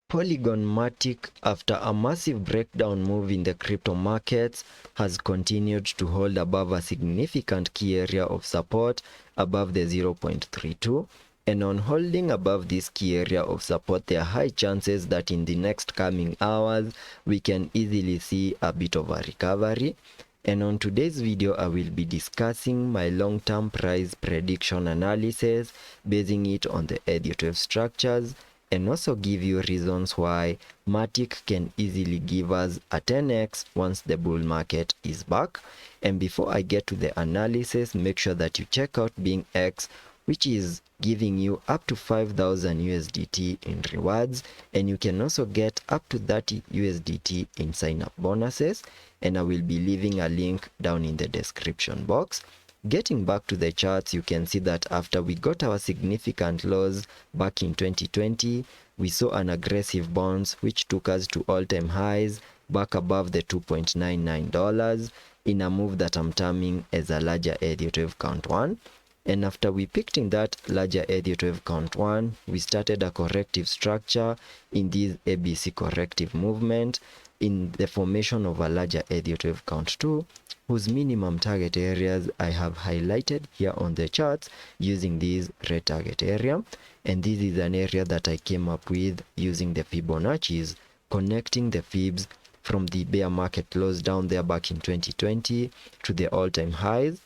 Polygon Matic, after a massive breakdown move in the crypto markets, has continued to hold above a significant key area of support above the 0.32. And on holding above this key area of support, there are high chances that in the next coming hours, we can easily see a bit of a recovery. And on today's video, I will be discussing my long-term price prediction analysis, basing it on the Elliot structures, and also give you reasons why Matic can easily give us a 10x once the bull market is back. And before I get to the analysis, make sure that you check out BINANCE, which is giving you up to 5,000 USDT in rewards, and you can also get up to 30 USDT in sign-up bonuses, and I will be leaving a link down in the description box. Getting back to the charts, you can see that after we got our significant lows back in 2020, we saw an aggressive bounce which took us to all-time highs back above the $2.99 in a move that I'm terming as a larger Elliott wave count 1. And after we picked in that larger Elliott wave count 1, we started a corrective structure in this ABC corrective movement in the formation of a larger Elliott wave count 2, whose minimum target areas I have highlighted here on the charts using this red target area. And this is an area that I came up with using the Fibonacci's, connecting the fibs from the bear market lows down there back in 2020 to the all-time highs,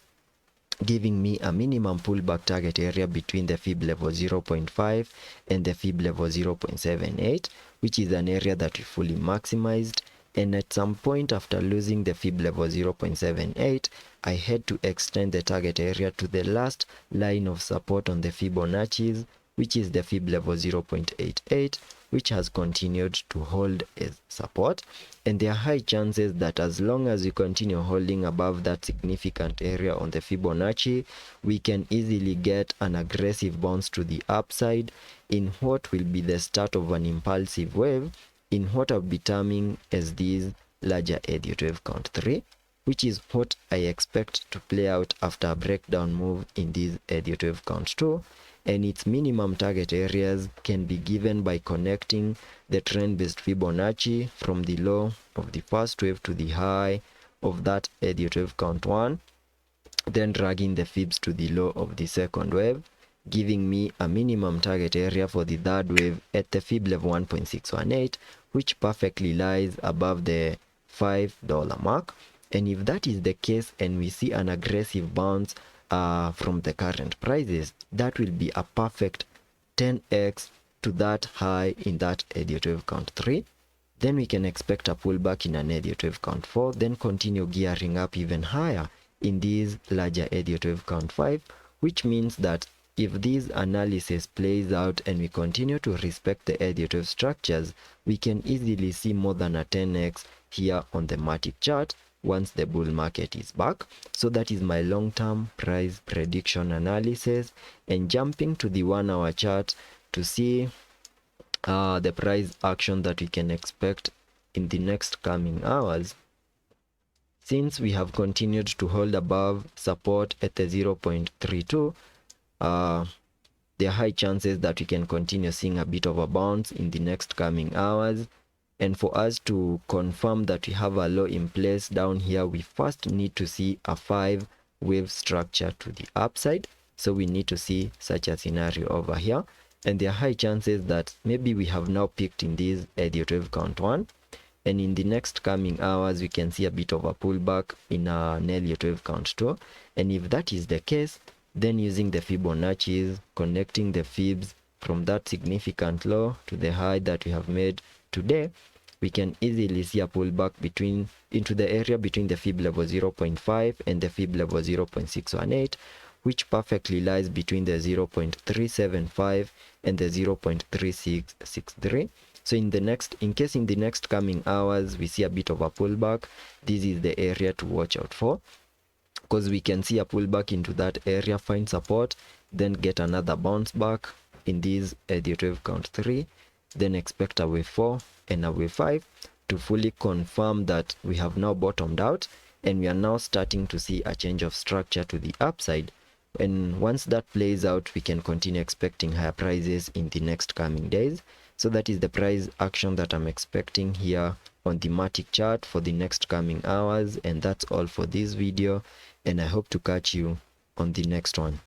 giving me a minimum pullback target area between the fib level 0.5 and the fib level 0.78, which is an area that we fully maximized. And at some point after losing the fib level 0.78, I had to extend the target area to the last line of support on the Fibonacci's, which is the fib level 0.88, which has continued to hold as support. And there are high chances that as long as we continue holding above that significant area on the Fibonacci, we can easily get an aggressive bounce to the upside in what will be the start of an impulsive wave in what I'll be terming as this larger Elliott wave count 3, which is what I expect to play out after a breakdown move in this Elliott wave count 2, and its minimum target areas can be given by connecting the trend-based Fibonacci from the low of the first wave to the high of that Elliott wave count 1, then dragging the fibs to the low of the second wave, giving me a minimum target area for the third wave at the fib level 1.618, which perfectly lies above the $5 mark. And if that is the case and we see an aggressive bounce from the current prices, that will be a perfect 10x to that high in that Elliott wave count 3. Then we can expect a pullback in an Elliott wave count 4, then continue gearing up even higher in this larger Elliott wave count 5, which means that if this analysis plays out and we continue to respect the Elliott wave structures, we can easily see more than a 10x here on the Matic chart once the bull market is back. So that is my long-term price prediction analysis. And jumping to the 1 hour chart to see the price action that we can expect in the next coming hours. Since we have continued to hold above support at the 0.32, there are high chances that we can continue seeing a bit of a bounce in the next coming hours. And for us to confirm that we have a low in place down here, we first need to see a 5 wave structure to the upside. So we need to see such a scenario over here, and there are high chances that maybe we have now picked in this Elliott wave count 1, and in the next coming hours we can see a bit of a pullback in an Elliott wave count 2. And if that is the case, then using the Fibonacci's, connecting the fibs from that significant low to the high that we have made today, we can easily see a pullback into the area between the fib level 0.5 and the fib level 0.618, which perfectly lies between the 0.375 and the 0.3663. So in case in the next coming hours we see a bit of a pullback, this is the area to watch out for, because we can see a pullback into that area, find support, then get another bounce back in this Elliott wave count 3, then expect a wave 4 and a wave 5 to fully confirm that we have now bottomed out and we are now starting to see a change of structure to the upside. And once that plays out, we can continue expecting higher prices in the next coming days. So that is the price action that I'm expecting here on the Matic chart for the next coming hours. And that's all for this video, and I hope to catch you on the next one.